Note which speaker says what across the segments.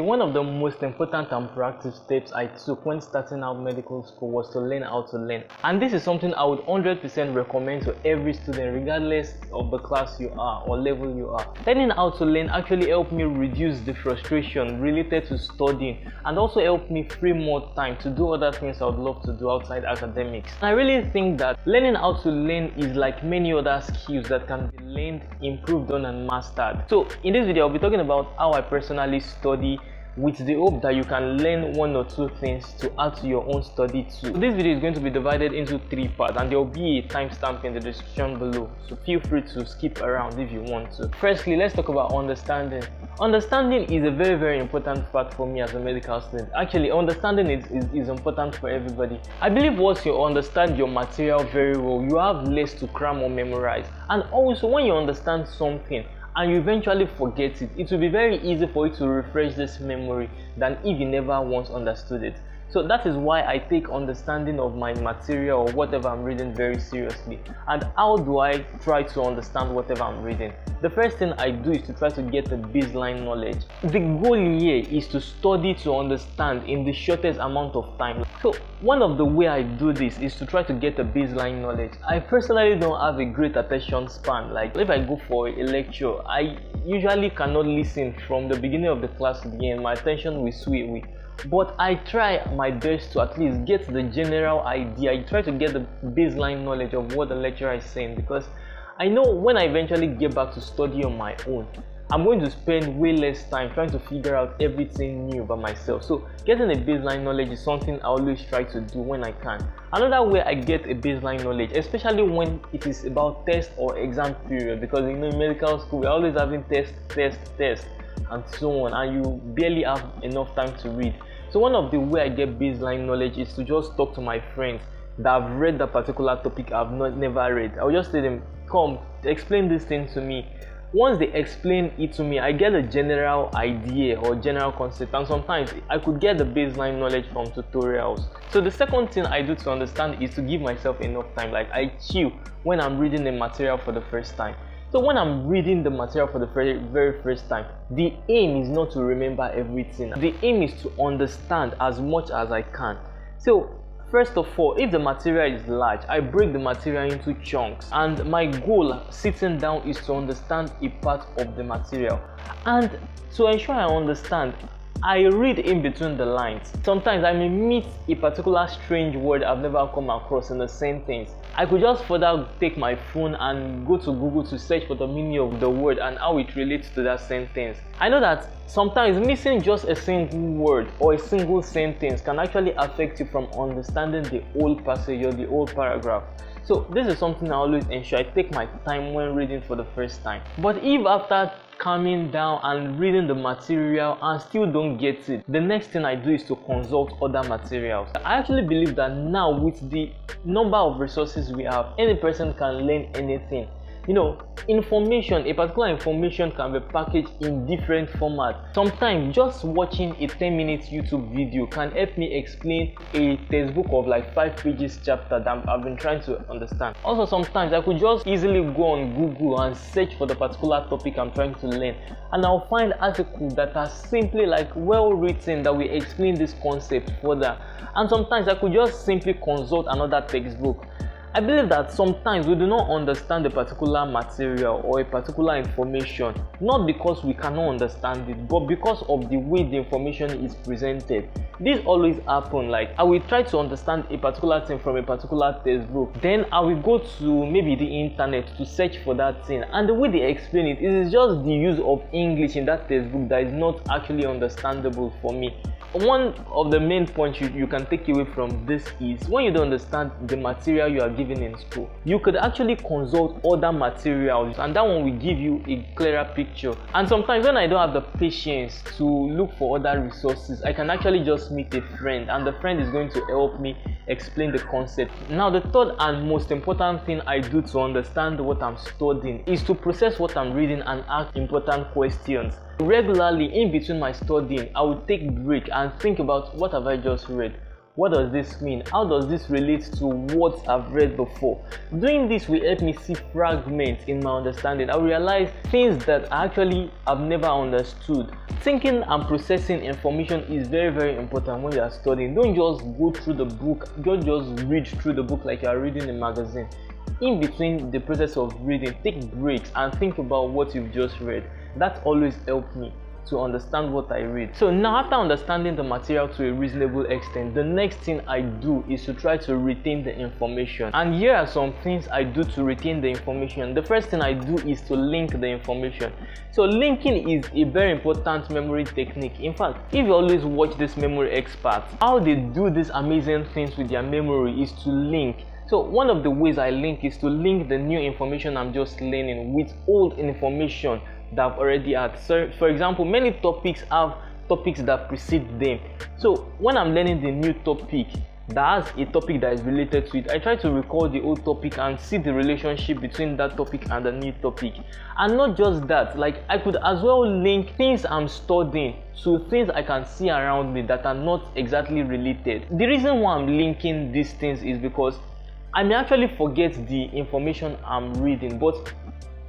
Speaker 1: One of the most important and proactive steps I took when starting out medical school was to learn how to learn. And this is something I would 100% recommend to every student regardless of the class you are or level you are. Learning how to learn actually helped me reduce the frustration related to studying and also helped me free more time to do other things I would love to do outside academics. And I really think that learning how to learn is like many other skills that can be learned, improved on and mastered. So in this video I'll be talking about how I personally study with the hope that you can learn one or two things to add to your own study too. So this video is going to be divided into 3 parts and there will be a timestamp in the description below, so feel free to skip around if you want to. Firstly, let's talk about understanding. Understanding is a very important part for me as a medical student. Actually, understanding is important for everybody. I believe once you understand your material very well, you have less to cram or memorize. And also when you understand something and you eventually forget it, it will be very easy for you to refresh this memory than if you never once understood it. So that is why I take understanding of my material or whatever I'm reading very seriously. And how do I try to understand whatever I'm reading? The first thing I do is to try to get a baseline knowledge. The goal here is to study to understand in the shortest amount of time. So one of the way I do this is to try to get a baseline knowledge. I personally don't have a great attention span. Like if I go for a lecture, I usually cannot listen from the beginning of the class to the end. My attention will sway away. But I try my best to at least get the general idea. I try to get the baseline knowledge of what the lecturer is saying, because I know when I eventually get back to study on my own, I'm going to spend way less time trying to figure out everything new by myself. So getting a baseline knowledge is something I always try to do when I can. Another way I get a baseline knowledge, especially when it is about test or exam period, because in medical school we're always having test and so on, and you barely have enough time to read. So one of the way I get baseline knowledge is to just talk to my friends that have read that particular topic I've never read. I'll just tell them, come explain this thing to me. Once they explain it to me, I get a general idea or general concept, and sometimes I could get the baseline knowledge from tutorials. So the second thing I do to understand is to give myself enough time. Like I chill when I'm reading the material for the first time. So when I'm reading the material for the very first time, the aim is not to remember everything. The aim is to understand as much as I can. So first of all, if the material is large, I break the material into chunks, and my goal sitting down is to understand a part of the material. And to ensure I understand, I read in between the lines. Sometimes I may meet a particular strange word I've never come across in a sentence. I could just further take my phone and go to Google to search for the meaning of the word and how it relates to that sentence. I know that sometimes missing just a single word or a single sentence can actually affect you from understanding the whole passage or the whole paragraph. So this is something I always ensure I take my time when reading for the first time. But if after calming down and reading the material and still don't get it, the next thing I do is to consult other materials. I actually believe that now with the number of resources we have, any person can learn anything. You know, information, a particular information can be packaged in different formats. Sometimes just watching a 10-minute YouTube video can help me explain a textbook of like 5 pages chapter that I've been trying to understand. Also sometimes I could just easily go on Google and search for the particular topic I'm trying to learn, and I'll find articles that are simply like well written that will explain this concept further. And sometimes I could just simply consult another textbook. I believe that sometimes we do not understand a particular material or a particular information, not because we cannot understand it, but because of the way the information is presented. This always happens. Like I will try to understand a particular thing from a particular textbook, then I will go to maybe the internet to search for that thing, and the way they explain it is just the use of English in that textbook that is not actually understandable for me. One of the main points you can take away from this is when you don't understand the material you are given in school, you could actually consult other materials, and that one will give you a clearer picture. And sometimes when I don't have the patience to look for other resources, I can actually just meet a friend, and the friend is going to help me explain the concept. Now the third and most important thing I do to understand what I'm studying is to process what I'm reading and ask important questions. Regularly in between my studying, I will take break and think about what have I just read. What does this mean? How does this relate to what I've read before? Doing this will help me see fragments in my understanding. I realize things that I actually have never understood. Thinking and processing information is very, very important when you are studying. Don't just go through the book, don't just read through the book like you are reading a magazine. In between the process of reading, take breaks and think about what you've just read. That always helped me to understand what I read. So now, after understanding the material to a reasonable extent, the next thing I do is to try to retain the information. And here are some things I do to retain the information. The first thing I do is to link the information. So linking is a very important memory technique. In fact, if you always watch these memory experts, how they do these amazing things with their memory is to link. So one of the ways I link is to link the new information I'm just learning with old information that I've already had. So for example, many topics have topics that precede them. So when I'm learning the new topic that has a topic that is related to it, I try to recall the old topic and see the relationship between that topic and the new topic. And not just that, like I could as well link things I'm studying to things I can see around me that are not exactly related. The reason why I'm linking these things is because I may actually forget the information I'm reading, but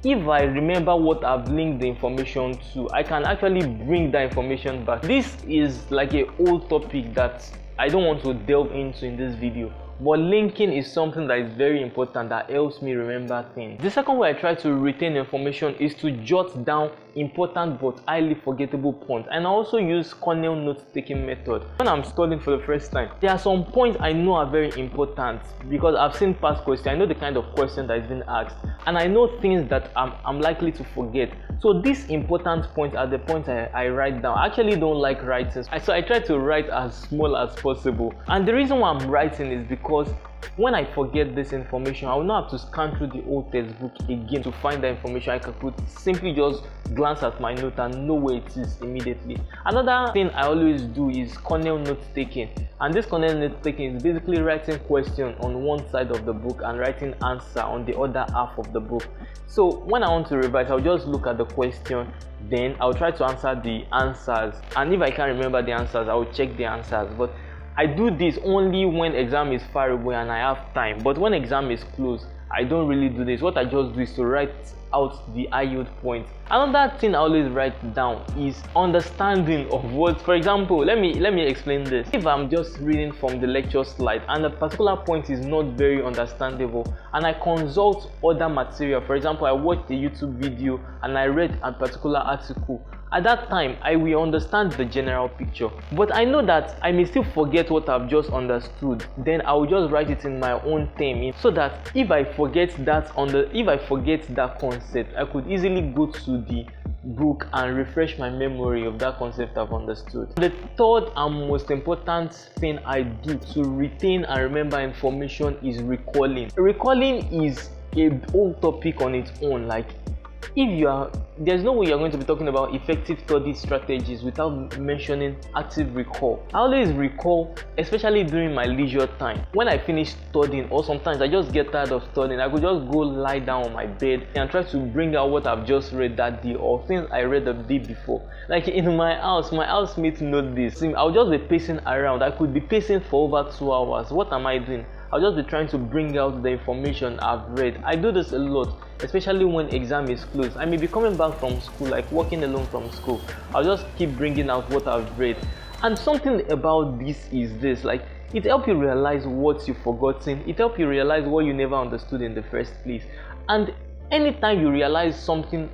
Speaker 1: if I remember what I've linked the information to, I can actually bring that information back. This is like an old topic that I don't want to delve into in this video, but linking is something that is very important that helps me remember things. The second way I try to retain information is to jot down important but highly forgettable points, and I also use Cornell note-taking method. When I'm studying for the first time, there are some points I know are very important because I've seen past questions. I know the kind of question that is being asked, and I know things that I'm likely to forget. So these important points are the points I write down. I actually don't like writing, so I try to write as small as possible. And the reason why I'm writing is because when I forget this information, I will not have to scan through the old textbook again to find the information. I could simply just glance at my note and know where it is immediately. Another thing I always do is Cornell note taking, and this Cornell note taking is basically writing question on one side of the book and writing answer on the other half of the book. So when I want to revise, I'll just look at the question, then I'll try to answer the answers, and if I can't remember the answers, I'll check the answers. But I do this only when exam is far away and I have time. But when exam is close, I don't really do this. What I just do is to write out the yield points. Another thing I always write down is understanding of words. For example, let me explain this. If I'm just reading from the lecture slide and a particular point is not very understandable, and I consult other material, for example, I watched a YouTube video and I read a particular article, at that time I will understand the general picture, but I know that I may still forget what I've just understood. Then I will just write it in my own term, so that if I forget that concept, I could easily go to the book and refresh my memory of that concept I've understood. The third and most important thing I do to retain and remember information is recalling. Recalling is a whole topic on its own. Like, there's no way you're going to be talking about effective study strategies without mentioning active recall. I always recall, especially during my leisure time. When I finish studying, or sometimes I just get tired of studying, I could just go lie down on my bed and try to bring out what I've just read that day or things I read the day before. Like in my housemates know this. I'll just be pacing around. I could be pacing for over 2 hours. What am I doing? I'll just be trying to bring out the information I've read. I do this a lot, especially when exam is close. I may be coming back from school, like walking alone from school. I'll just keep bringing out what I've read. And something about this is this, like, it helps you realize what you've forgotten. It helps you realize what you never understood in the first place. And anytime you realize something,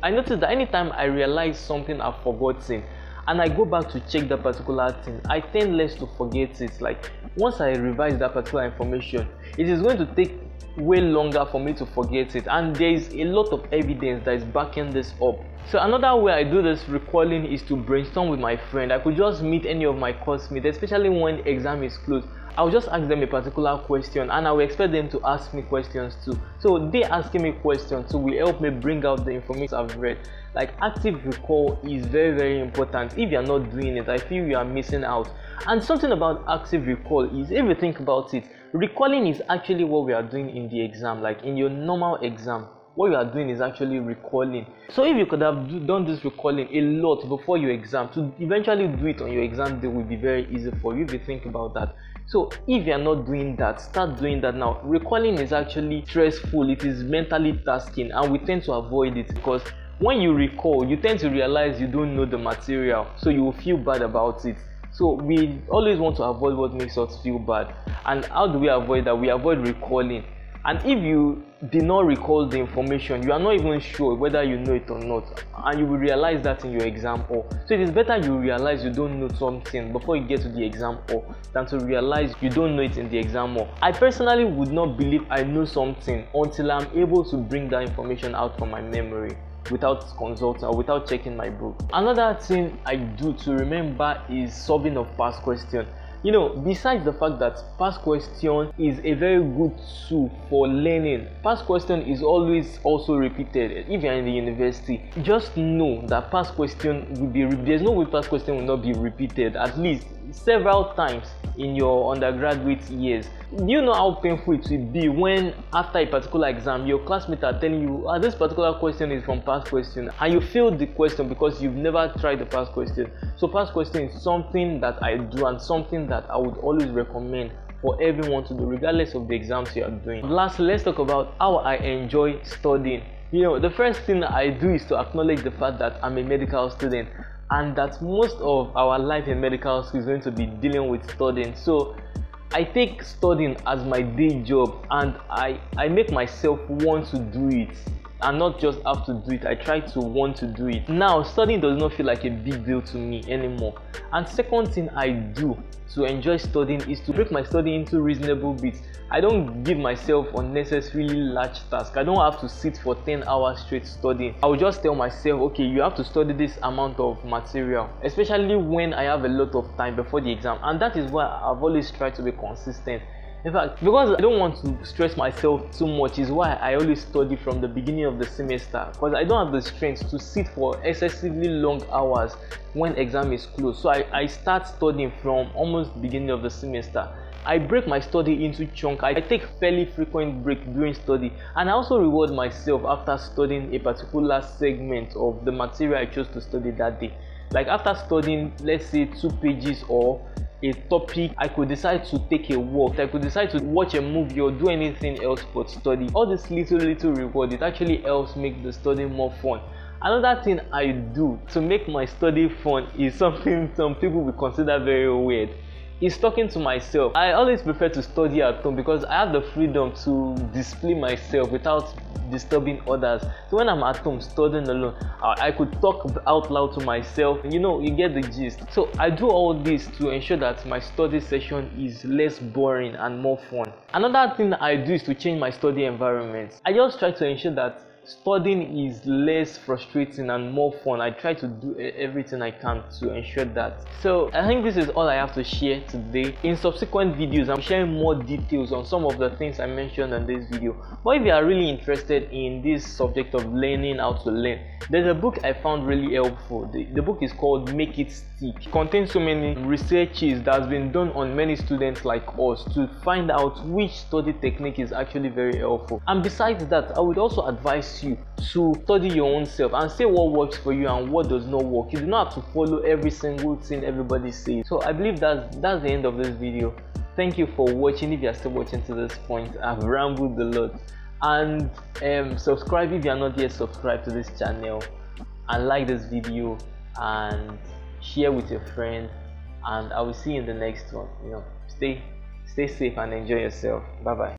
Speaker 1: I notice that anytime I realize something I've forgotten and I go back to check that particular thing, I tend less to forget it. Like, once I revise that particular information, it is going to take way longer for me to forget it, and there is a lot of evidence that is backing this up. So another way I do this recalling is to brainstorm with my friend. I could just meet any of my classmates, especially when exam is close. I'll just ask them a particular question and I will expect them to ask me questions too. So they asking me questions will help me bring out the information I've read. Like, active recall is very, very important. If you're not doing it, I feel you are missing out. And something about active recall is, if you think about it, recalling is actually what we are doing in the exam. Like in your normal exam, what you are doing is actually recalling. So if you could have done this recalling a lot before your exam, to eventually do it on your exam day will be very easy for you if you think about that. So if you are not doing that, start doing that now. Recalling is actually stressful, it is mentally tasking, and we tend to avoid it because when you recall, you tend to realize you don't know the material, so you will feel bad about it. So we always want to avoid what makes us feel bad. And how do we avoid that? We avoid recalling. And if you did not recall the information, you are not even sure whether you know it or not, and you will realize that in your exam hall. So it is better you realize you don't know something before you get to the exam hall than to realize you don't know it in the exam hall. I personally would not believe I know something until I'm able to bring that information out from my memory without consulting or without checking my book. Another thing I do to remember is solving of past questions. You know, besides the fact that past question is a very good tool for learning, past question is always also repeated. If you're in the university, just know that past question will be there's no way past question will not be repeated at least several times in your undergraduate years. Do you know how painful it will be when after a particular exam your classmates are telling you this particular question is from past question and you failed the question because you've never tried the past question? So past question is something that I do and something that I would always recommend for everyone to do regardless of the exams you are doing. Lastly, let's talk about how I enjoy studying. You know, the first thing I do is to acknowledge the fact that I'm a medical student and that most of our life in medical school is going to be dealing with studying. So I take studying as my day job and I make myself want to do it and not just have to do it. I try to want to do it. Now studying does not feel like a big deal to me anymore. And second thing I do to enjoy studying is to break my study into reasonable bits. I don't give myself unnecessarily large tasks. I don't have to sit for 10 hours straight studying. I will just tell myself, okay, you have to study this amount of material, especially when I have a lot of time before the exam. And that is why I've always tried to be consistent. In fact, because I don't want to stress myself too much is why I always study from the beginning of the semester, because I don't have the strength to sit for excessively long hours when exam is close. So I start studying from almost the beginning of the semester. I break my study into chunks. I take fairly frequent breaks during study, and I also reward myself after studying a particular segment of the material I chose to study that day. Like after studying, let's say 2 pages or a topic, I could decide to take a walk. I could decide to watch a movie or do anything else but study. All this little reward, it actually helps make the study more fun. Another thing I do to make my study fun is something some people will consider very weird. Is talking to myself. I always prefer to study at home because I have the freedom to display myself without disturbing others. So when I'm at home studying alone, I could talk out loud to myself. You know, you get the gist. So I do all this to ensure that my study session is less boring and more fun. Another thing I do is to change my study environment. I just try to ensure that studying is less frustrating and more fun. I try to do everything I can to ensure that. So I think this is all I have to share today. In subsequent videos, I'm sharing more details on some of the things I mentioned in this video. But if you are really interested in this subject of learning how to learn, there's a book I found really helpful. The book is called Make It Stick. It contains so many researches that has been done on many students like us to find out which study technique is actually very helpful. And besides that, I would also advise you to study your own self and say what works for you and what does not work. You do not have to follow every single thing everybody says. So I believe that's the end of this video. Thank you for watching. If you are still watching to this point, I've rambled a lot. And subscribe if you are not yet subscribed to this channel, and like this video and share with your friend, and I will see you in the next one. You know, stay safe and enjoy yourself. Bye bye.